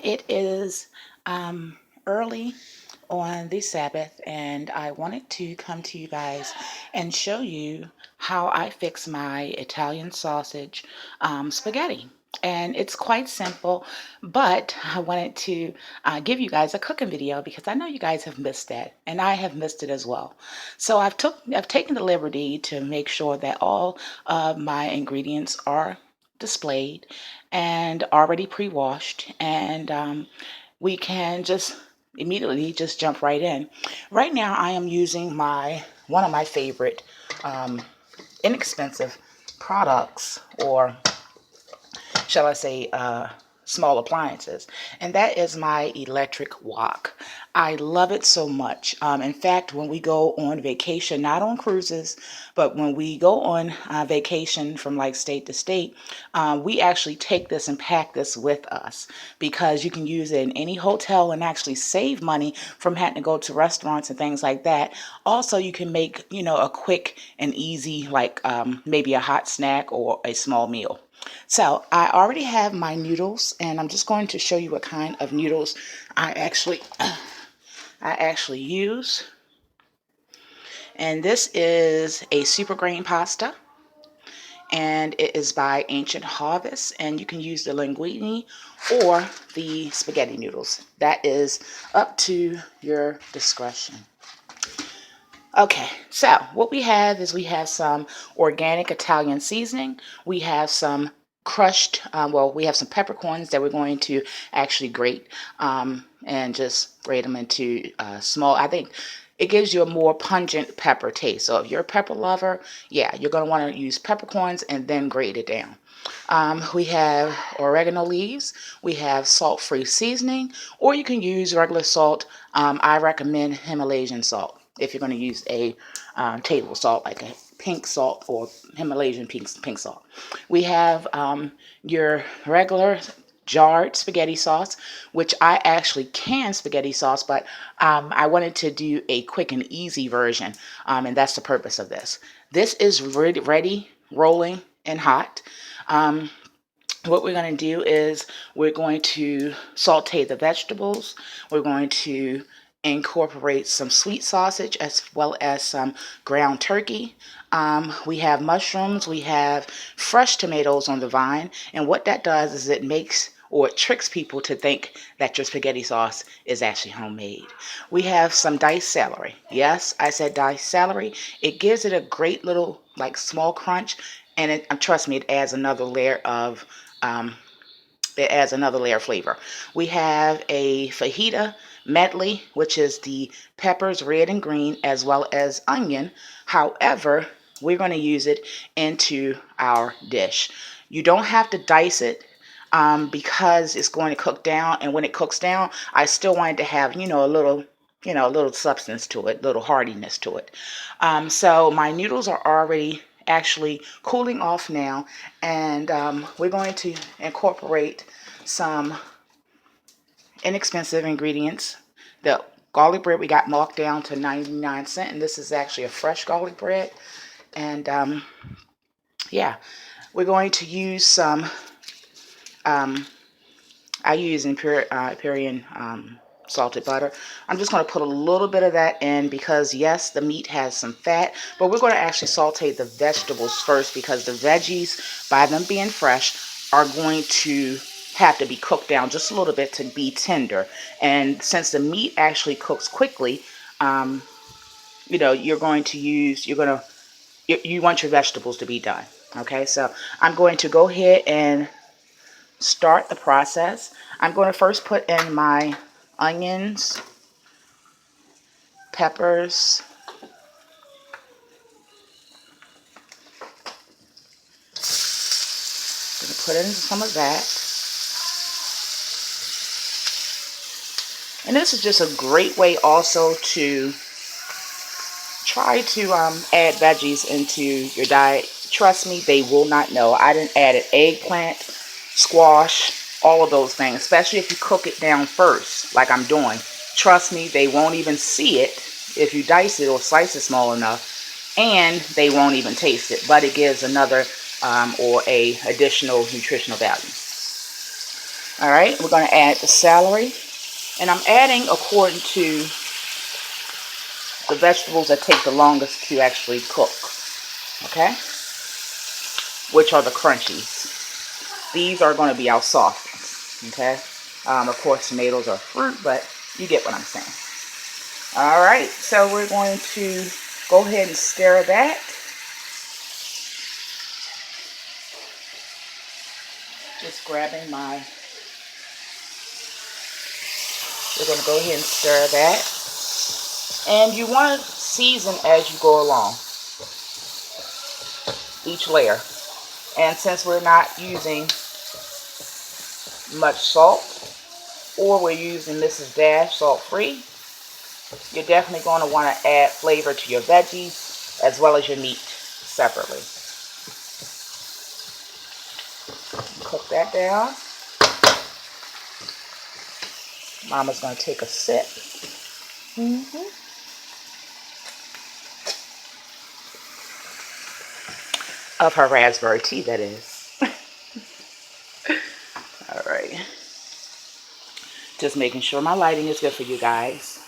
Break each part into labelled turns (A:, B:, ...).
A: It is early on the Sabbath, and I wanted to come to you guys and show you how I fix my Italian sausage spaghetti. And it's quite simple, but I wanted to give you guys a cooking video because I know you guys have missed that, and I have missed it as well. So I've taken the liberty to make sure that all of my ingredients are displayed and already pre-washed, and we can just immediately just jump right in. Right now I am using my one of my favorite inexpensive products, or shall I say, small appliances, and that is my electric wok. I love it so much. In fact, when we go on vacation, not on cruises, but when we go on vacation from like state to state, we actually take this and pack this with us because you can use it in any hotel and actually save money from having to go to restaurants and things like that. Also, you can make, a quick and easy, like maybe a hot snack or a small meal. So I already have my noodles, and I'm just going to show you what kind of noodles I actually use. And this is a super grain pasta, and it is by Ancient Harvest, and you can use the linguine or the spaghetti noodles. That is up to your discretion. Okay, so what we have is we have some organic Italian seasoning. We have some crushed, we have some peppercorns that we're going to actually grate and just grate them into small. I think it gives you a more pungent pepper taste. So if you're a pepper lover, yeah, you're going to want to use peppercorns and then grate it down. We have oregano leaves. We have salt-free seasoning, or you can use regular salt. I recommend Himalayan salt if you're going to use a table salt, like a pink salt or Himalayan pink salt. We have your regular jarred spaghetti sauce, which I actually can spaghetti sauce, but I wanted to do a quick and easy version, and that's the purpose of this. This is ready, rolling, and hot. What we're going to do is we're going to saute the vegetables. We're going to incorporate some sweet sausage as well as some ground turkey. We have mushrooms. We have fresh tomatoes on the vine. And what that does is it makes or it tricks people to think that your spaghetti sauce is actually homemade. We have some diced celery. Yes, I said diced celery. It gives it a great little like small crunch, and trust me, um, it adds another layer of flavor. We have a fajita medley, which is the peppers, red and green, as well as onion. However, we're going to use it into our dish. You don't have to dice it because it's going to cook down. And when it cooks down, I still wanted to have, a little substance to it, little hardiness to it. So my noodles are already actually cooling off now, and we're going to incorporate some inexpensive ingredients. The garlic bread we got marked down to 99 cents, and this is actually a fresh garlic bread. And yeah, we're going to use some I use Imperial salted butter. I'm just going to put a little bit of that in because, yes, the meat has some fat, but we're going to actually saute the vegetables first because the veggies, by them being fresh, are going to have to be cooked down just a little bit to be tender. And since the meat actually cooks quickly, you're going to use, you want your vegetables to be done. Okay, so I'm going to go ahead and start the process. I'm going to first put in my onions, peppers, going to put in some of that. And this is just a great way also to try to add veggies into your diet. Trust me, they will not know. I didn't add an eggplant, squash, all of those things, especially if you cook it down first, like I'm doing. Trust me, they won't even see it if you dice it or slice it small enough, and they won't even taste it, but it gives another or a additional nutritional value. All right, we're going to add the celery. And I'm adding according to the vegetables that take the longest to actually cook. Okay? Which are the crunchies. These are going to be our soft ones. Okay? Of course, tomatoes are fruit, but you get what I'm saying. All right, so we're going to go ahead and stir that. Just grabbing my... We're going to go ahead and stir that. And you want to season as you go along, each layer. And since we're not using much salt, or we're using Mrs. Dash salt-free, you're definitely going to want to add flavor to your veggies as well as your meat separately. Cook that down. Mama's going to take a sip. Of her raspberry tea, that is. All right. Just making sure my lighting is good for you guys.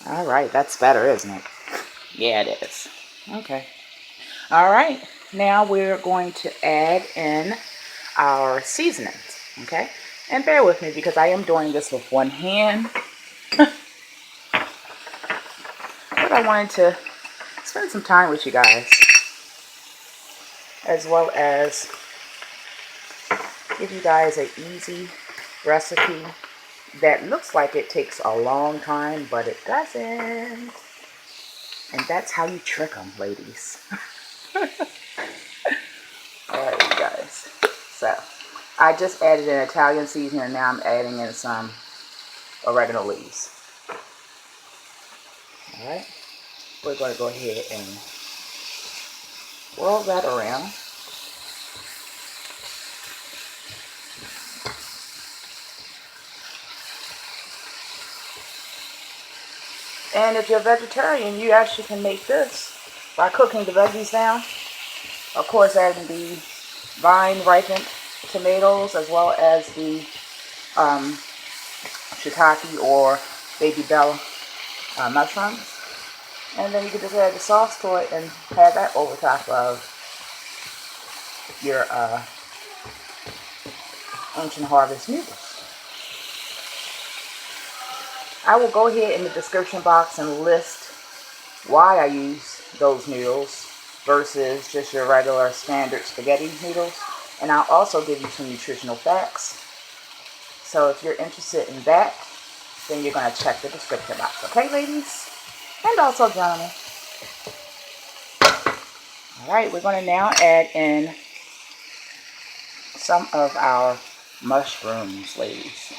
A: All right, that's better, isn't it? Yeah, it is. Okay. All right, now we're going to add in our seasonings, okay? And bear with me because I am doing this with one hand. But I wanted to spend some time with you guys, as well as give you guys an easy recipe that looks like it takes a long time, but it doesn't. And that's how you trick them, ladies. Alright, you guys. So, I just added an Italian seasoning, and now I'm adding in some oregano leaves. Alright. We're going to go ahead and swirl that around. And if you're a vegetarian, you actually can make this by cooking the veggies down. Of course, adding the vine-ripened tomatoes as well as the shiitake or baby bell mushrooms. And then you can just add the sauce to it and have that over top of your Ancient Harvest noodles. I will go ahead in the description box and list why I use those noodles versus just your regular standard spaghetti noodles. And I'll also give you some nutritional facts. So if you're interested in that, then you're going to check the description box. Okay, ladies? And also gentlemen. Alright, we're going to now add in some of our mushrooms, ladies.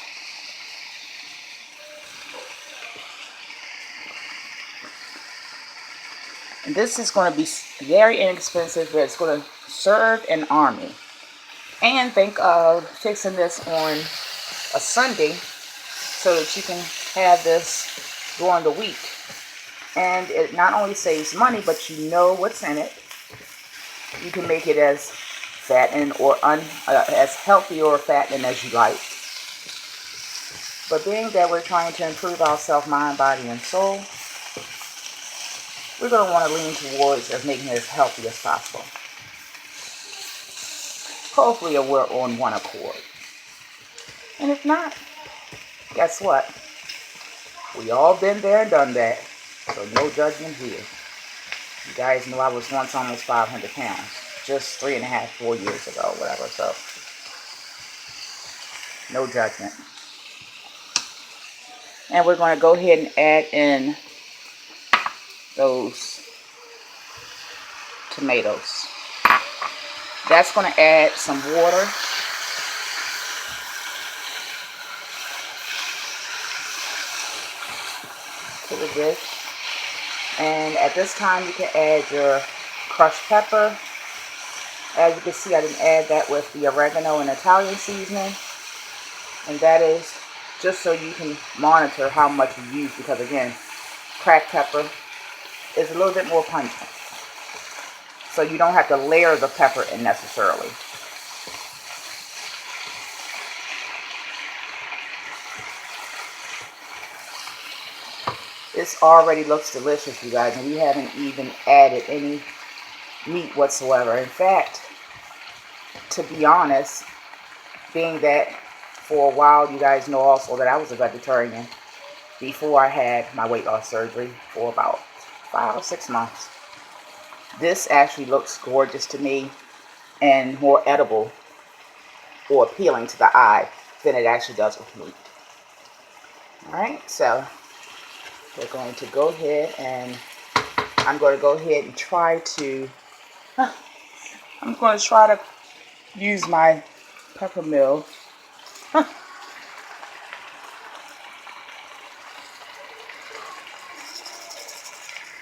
A: And this is going to be very inexpensive, but it's going to serve an army. And think of fixing this on a Sunday so that you can have this during the week. And it not only saves money, but you know what's in it. You can make it as fattening or as healthy or fattening as you like. But being that we're trying to improve ourselves, mind, body, and soul, we're going to want to lean towards as making it as healthy as possible. Hopefully we're on one accord. And if not, guess what? We all been there and done that. So no judgment here. You guys know I was once almost 500 pounds. Just 3.5, 4 years ago, whatever. So no judgment. And we're going to go ahead and add in those tomatoes. That's going to add some water. To the dish. And at this time you can add your crushed pepper. As you can see, I didn't add that with the oregano and Italian seasoning. And that is just so you can monitor how much you use, because again, cracked pepper is a little bit more pungent. So you don't have to layer the pepper in necessarily. This already looks delicious, you guys, and we haven't even added any meat whatsoever. In fact, to be honest, being that for a while, you guys know also that I was a vegetarian before I had my weight loss surgery for about 5 or 6 months. This actually looks gorgeous to me and more edible or appealing to the eye than it actually does with meat. Alright, so we're going to go ahead and I'm going to go ahead and try to use my pepper mill